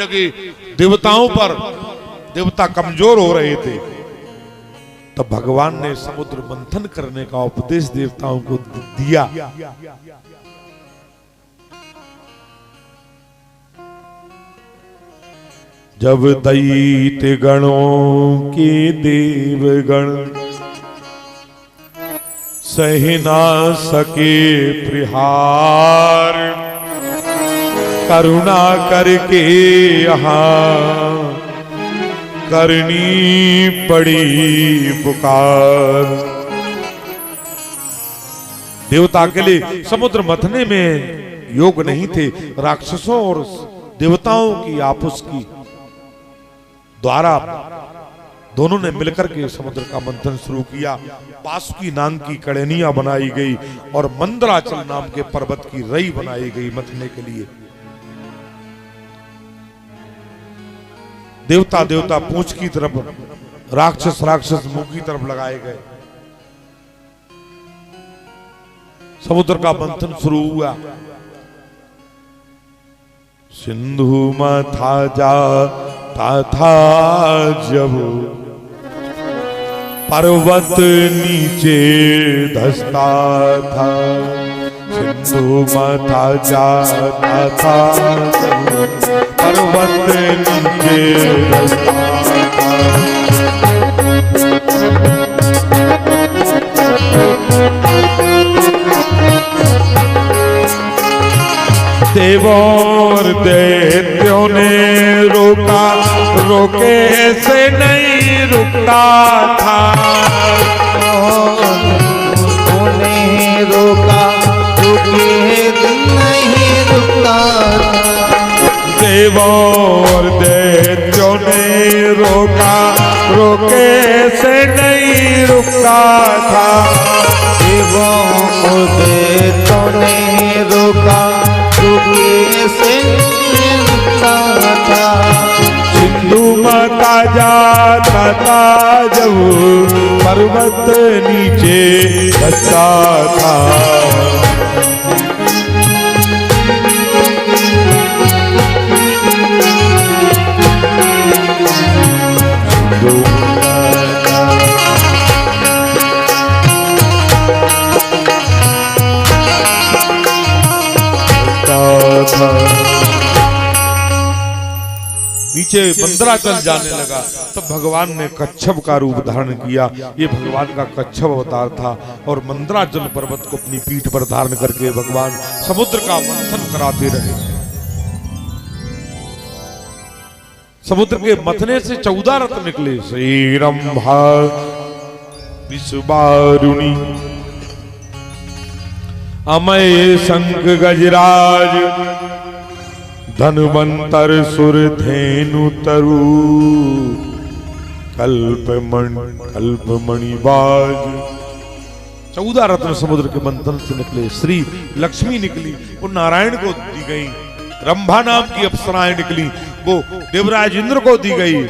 लगे देवताओं पर, देवता कमजोर हो रहे थे। तब भगवान ने समुद्र मंथन करने का उपदेश देवताओं को दिया। जब दैत्य गणों के देवगण सह ना सके प्रहार, करुणा करके यहाँ करनी पड़ी पुकार। देवता के लिए समुद्र मथने में योग नहीं थे। राक्षसों और देवताओं की आपस की द्वारा दोनों ने मिलकर के समुद्र का मंथन शुरू किया। पासुकी नाम की कड़ेनियां बनाई गई और मंदराचल नाम के पर्वत की रई बनाई गई मथने के लिए। देवता देवता पूंछ की तरफ, राक्षस राक्षस मुंह की तरफ लगाए गए। समुद्र का मंथन शुरू हुआ। सिंधु मथा जाता था जब पर्वत नीचे धंसता था। सिंधु मथा जाता था पर्वत नीचे धंसता था। देवों और दैत्यों ने रोका, रोके से नहीं रुकता था। उन्हें रोका, रुके नहीं रुकता था। देवों और दैत्यों ने रोका, रोके से नहीं रुकता था। देवों और दैत्यों ने रोका, रुके से नहीं रुकता था। सिंधु मथा जाता था जब पर्वत नीचे धंसता था। नीचे मंदराचल जाने लगा। तब भगवान ने कच्छप का रूप धारण किया। ये भगवान का कच्छप अवतार था और मंदराचल पर्वत को अपनी पीठ पर धारण करके भगवान समुद्र का मंथन कराते रहे। समुद्र के मथने से 14 रत्न निकले। श्री रंभा विश्ववारुणी अमय शंख गजराज, धनवंतर सुर धेनु तरु, कल्पमणि बाज। 14 रत्न समुद्र के मंथन से निकले। श्री लक्ष्मी निकली, वो नारायण को दी गई। रंभा नाम की अप्सराएं निकली, वो देवराज इंद्र को दी गई।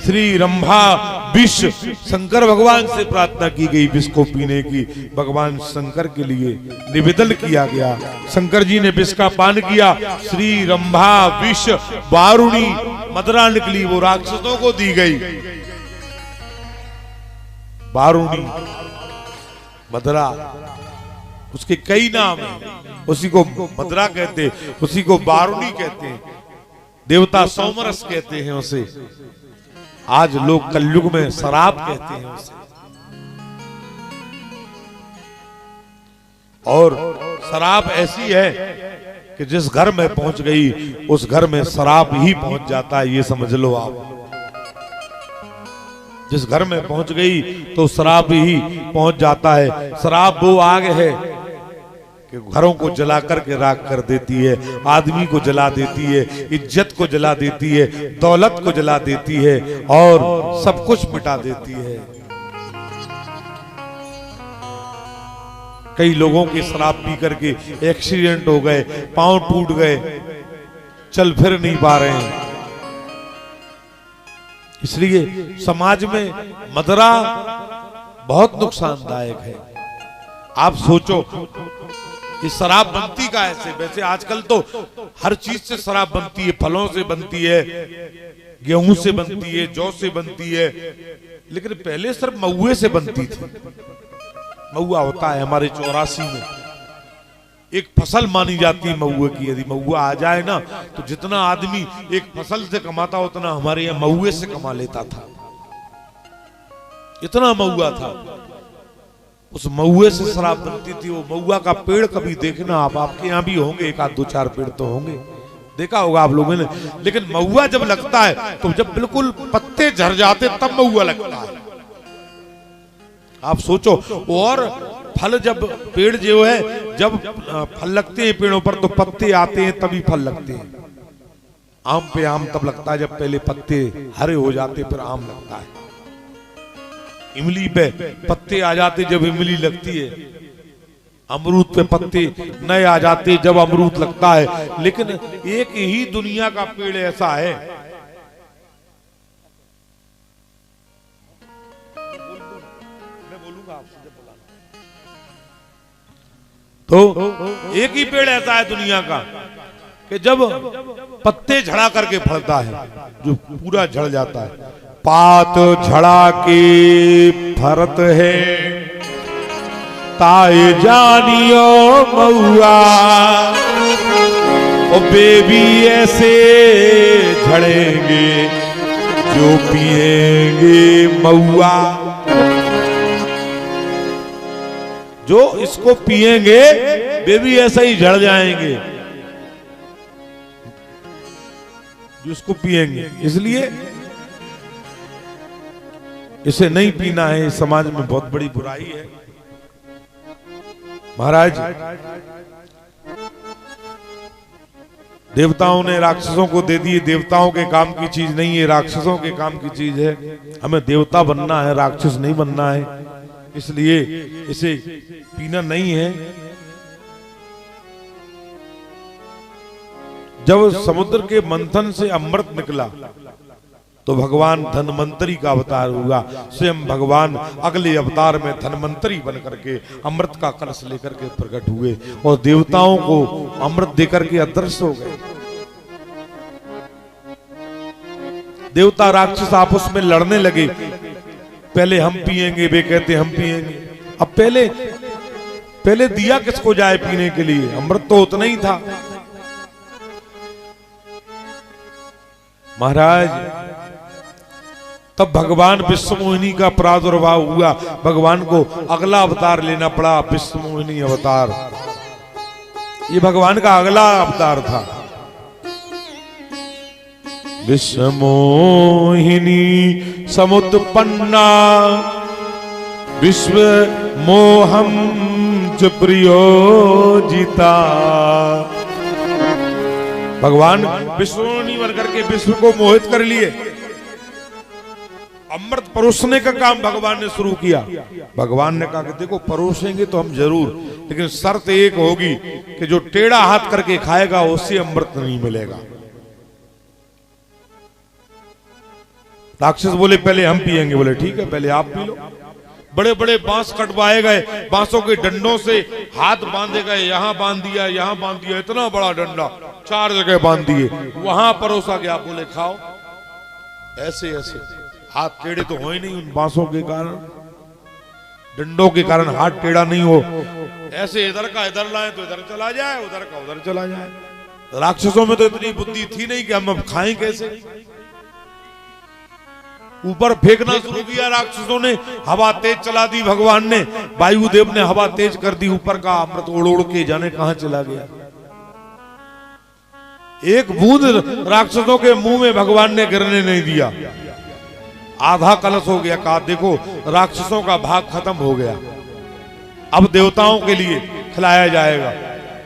श्री रंभा विष शंकर भगवान से प्रार्थना की गई, विष को पीने की। भगवान शंकर के लिए निवेदन किया गया। शंकर जी ने विष का पान किया। श्री रंभा विष वारुणी मदरा निकली, वो राक्षसों को दी गई। वारुणी मदरा, उसके कई नाम हैं। उसी को मदरा कहते, उसी को वारुणी कहते हैं। देवता सोमरस कहते हैं उसे। आज लोग कलयुग में शराब कहते हैं उसे। और शराब ऐसी है कि जिस घर में पहुंच गई उस घर में शराब ही पहुंच जाता है, ये समझ लो आप। जिस घर में पहुंच गई तो शराब ही पहुंच जाता है। शराब वो आग है कि घरों को जला करके राख कर देती है, आदमी को जला देती है, इज्जत को जला देती है, दौलत को जला देती है और सब कुछ मिटा देती है। कई लोगों के शराब पी करके एक्सीडेंट हो गए, पांव टूट गए, चल फिर नहीं पा रहे हैं। इसलिए समाज में मदरा बहुत नुकसानदायक है। आप सोचो ये शराब बनती का ऐसे, वैसे आजकल तो हर चीज से शराब बनती है, फलों से बनती है, गेहूं से बनती है, जौ से बनती है, लेकिन पहले सिर्फ महुए से बनती थी। महुआ होता है हमारे 84 में एक फसल मानी जाती है महुए की। यदि महुआ आ जाए ना तो जितना आदमी एक फसल से कमाता उतना हमारे यहाँ महुए से कमा लेता था। इतना महुआ था, उस महुए से शराब बनती थी। वो महुआ का पेड़ कभी देखना आप, आपके यहाँ भी होंगे, एक आध दो चार पेड़ तो होंगे, देखा होगा आप लोगों ने। लेकिन महुआ जब लगता है तो जब बिल्कुल पत्ते झड़ जाते तब महुआ लगता है। आप सोचो, और फल जब पेड़ जो है जब फल लगते हैं पेड़ों पर तो पत्ते आते हैं तभी फल लगते हैं। आम पे आम तब लगता है जब पहले पत्ते हरे हो जाते फिर आम लगता है। इमली पे पत्ते आ जाते जब इमली लगती है, अमरूद पे पत्ते नए आ जाते जब अमरूद लगता है। लेकिन एक ही दुनिया का पेड़ ऐसा है, मैं बोलूंगा आपसे जब बोला, तो एक ही पेड़ ऐसा है दुनिया का कि जब पत्ते झड़ा करके फलता है, जो पूरा झड़ जाता है। पात झड़ा के फरत है ताए जानियो महुआ, ओ बेबी ऐसे झड़ेंगे जो पिएंगे महुआ। जो इसको पिएंगे बेबी ऐसे ही झड़ जाएंगे जो इसको पिएंगे। इसलिए इसे नहीं पीना है, समाज में बहुत बड़ी बुराई है। महाराज, देवताओं ने राक्षसों को दे दी, देवताओं के काम की चीज नहीं है, राक्षसों के काम की चीज है। हमें देवता बनना है, राक्षस नहीं बनना है, इसलिए इसे पीना नहीं है। जब समुद्र के मंथन से अमृत निकला तो भगवान धन्वंतरी का अवतार हुआ। स्वयं भगवान अगले अवतार में धन्वंतरी बन करके अमृत का कलश लेकर के प्रकट हुए और देवताओं को अमृत देकर के अदृश्य हो गए। देवता राक्षस आपस में लड़ने लगे, पहले हम पिएंगे, वे कहते हम पिएंगे। अब पहले दिया किसको जाए पीने के लिए, अमृत तो उतना ही था। महाराज, तब भगवान विश्वमोहिनी का प्रादुर्भाव हुआ। भगवान को अगला अवतार लेना पड़ा, विश्वमोहिनी अवतार। ये भगवान का अगला अवतार था। विश्वमोहिनी समुत्पन्ना विश्व मोहम च प्रियोजिता। भगवान विश्वमोहिनी बनकर के विश्व को मोहित कर लिए। अमृत परोसने का काम भगवान ने शुरू किया। भगवान ने कहा कि देखो परोसेंगे तो हम जरूर, लेकिन शर्त एक होगी कि जो टेढ़ा हाथ करके खाएगा उससे अमृत नहीं मिलेगा। राक्षस बोले पहले हम पिएंगे, बोले ठीक है पहले आप पी लो। बड़े बड़े बांस कटवाए गए, बांसों के डंडों से हाथ बांधे गए, यहाँ बांध दिया, यहाँ बांध दिया, इतना बड़ा डंडा 4 जगह बांध दिए, वहां परोसा गया। बोले खाओ। ऐसे ऐसे हाथ टेढ़े तो हो ही नहीं उन बांसों के कारण, डंडों के कारण हाथ टेढ़ा नहीं हो। ऐसे इधर का इधर लाए तो इधर चला जाए, उधर का उधर चला जाए। राक्षसों में तो इतनी बुद्धि थी नहीं कि हम अब खाएं कैसे। ऊपर फेंकना शुरू किया राक्षसों ने, हवा तेज चला दी भगवान ने, वायुदेव ने हवा तेज कर दी, ऊपर का अमृत उड़ उड़ के जाने कहां चला गया। एक बूंद राक्षसों के मुंह में भगवान ने गिरने नहीं दिया। आधा कलश हो गया। कहा देखो राक्षसों का भाग खत्म हो गया, अब देवताओं के लिए खिलाया जाएगा।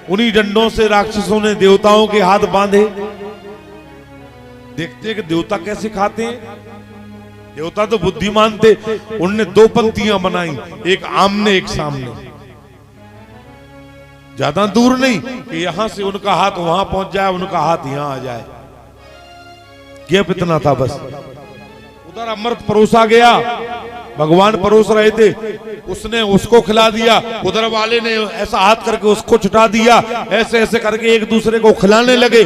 उन्हीं डंडों से राक्षसों ने देवताओं के हाथ बांधे। देखते कि देवता कैसे खाते हैं। देवता तो बुद्धिमान थे, उनने 2 पंक्तियां बनाई, एक आमने एक सामने, ज्यादा दूर नहीं कि यहां से उनका हाथ वहां पहुंच जाए, उनका हाथ यहां आ जाए, गैप इतना था बस। उधर अमृत परोसा गया, भगवान परोस रहे थे, उसने उसको खिला दिया, उधर वाले ने ऐसा हाथ करके उसको छुटा दिया, ऐसे ऐसे करके एक दूसरे को खिलाने लगे।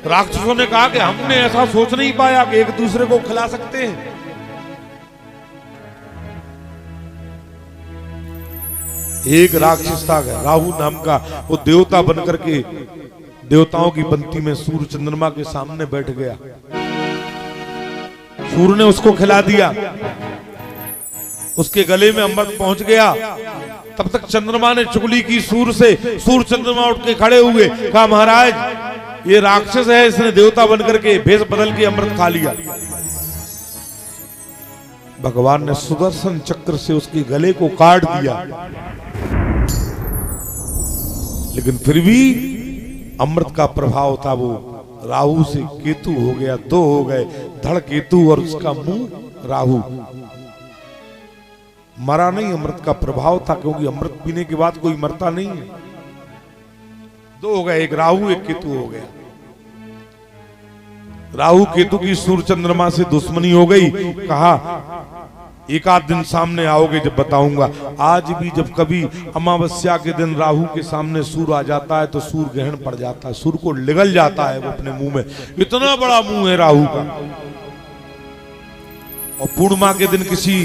राक्षसों ने कहा कि हमने ऐसा सोच नहीं पाया कि एक दूसरे को खिला सकते हैं। एक राक्षस था राहु नाम का, वो देवता बनकर के देवताओं की पंक्ति में सूर्य चंद्रमा के सामने बैठ गया। सूर्य ने उसको खिला दिया, उसके गले में अमृत पहुंच गया। तब तक चंद्रमा ने चुगली की सूर्य से। सूर्य चंद्रमा उठ के खड़े हुए, कहा महाराज ये राक्षस है, इसने देवता बनकर के भेष बदल के अमृत खा लिया। भगवान ने सुदर्शन चक्र से उसके गले को काट दिया, लेकिन फिर भी अमृत का प्रभाव था, वो राहु से केतु हो गया, दो हो गए, धड़ केतु और उसका मुंह राहु। मरा नहीं, अमृत का प्रभाव था, क्योंकि अमृत पीने के बाद कोई मरता नहीं है। दो हो गए, एक राहु एक केतु हो गया। राहु केतु की सूर्य चंद्रमा से दुश्मनी हो गई। कहा एक आध दिन सामने आओगे जब बताऊंगा। आज भी जब कभी अमावस्या के दिन राहु के सामने सूर्य आ जाता है तो सूर्य ग्रहण पड़ जाता है, सूर्य को निगल जाता है वो अपने मुंह में। इतना बड़ा मुंह है राहु का। और पूर्णिमा के दिन किसी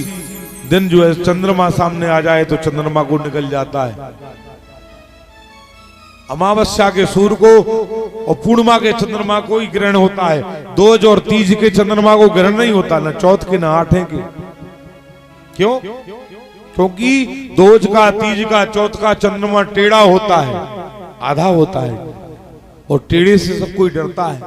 दिन जो है चंद्रमा सामने आ जाए तो चंद्रमा को निकल जाता है। अमावस्या के सूर्य को और पूर्णिमा के चंद्रमा को ही ग्रहण होता है। दोज और तीज के चंद्रमा को ग्रहण नहीं होता, ना चौथ के ना आठे के। क्यों? क्योंकि दोज का, तीज का, चौथ का चंद्रमा टेढ़ा होता है, आधा होता है, और टेढ़े से सब कोई डरता है।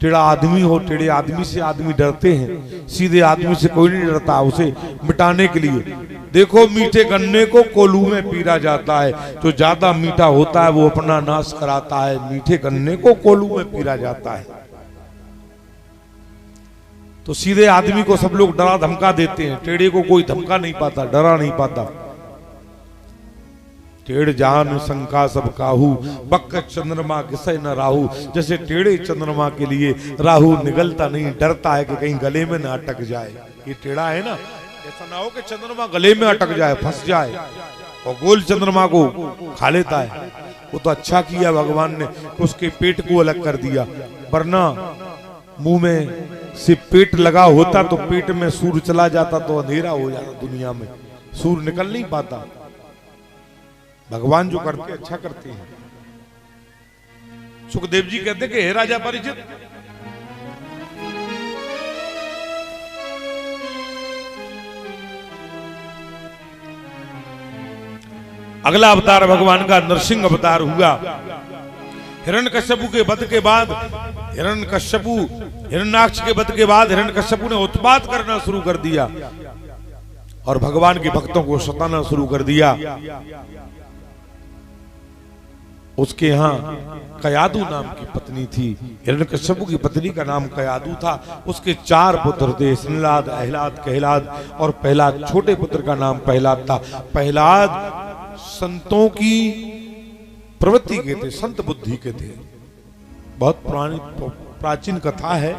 टेढ़ा आदमी हो, टेढ़े आदमी से आदमी डरते हैं, सीधे आदमी से कोई नहीं डरता। उसे मिटाने के लिए देखो, मीठे गन्ने को कोल्हू में पीरा जाता है, जो ज्यादा मीठा होता है वो अपना नाश कराता है। मीठे गन्ने को कोल्हू में पीरा जाता है। तो सीधे आदमी को सब लोग डरा धमका देते हैं, टेढ़े को कोई धमका नहीं पाता, डरा नहीं पाता। टेढ़ जान शंका सब काहू, बक चंद्रमा किसे न राहु। जैसे टेढ़े चंद्रमा के लिए राहु निगलता नहीं, डरता है कि कहीं गले में ना अटक जाए। ये टेढ़ा है ना, ऐसा ना हो कि चंद्रमा गले में अटक जाए, फंस जाए और गोल चंद्रमा को खा लेता है। वो तो अच्छा किया भगवान ने, उसके पेट को अलग कर दिया, वरना मुंह में से पेट लगा होता तो पेट में सूर्य चला जाता तो अंधेरा हो जाता दुनिया में, सूर्य निकल नहीं पाता। भगवान जो करते अच्छा करते हैं। सुखदेव जी कहते कि हे राजा परिचित, अगला अवतार भगवान का नरसिंह अवतार हुआ। हिरण्यकश्यपु के वध के बाद, हिरण्याक्ष के वध के बाद हिरण्यकश्यपु ने उत्पात करना शुरू कर दिया और भगवान के भक्तों को सताना शुरू कर दिया। उसके यहाँ कयादु नाम की पत्नी थी। हिरण्यकश्यपु की पत्नी का नाम कयादु था। उसके 4 पुत्र थे, स्निलाद, अहलाद, कहलाद और प्रहलाद। छोटे पुत्र का नाम प्रहलाद था। प्रहलाद संतों की प्रवृत्ति के थे, संत बुद्धि के थे। बहुत पुरानी प्राचीन कथा है।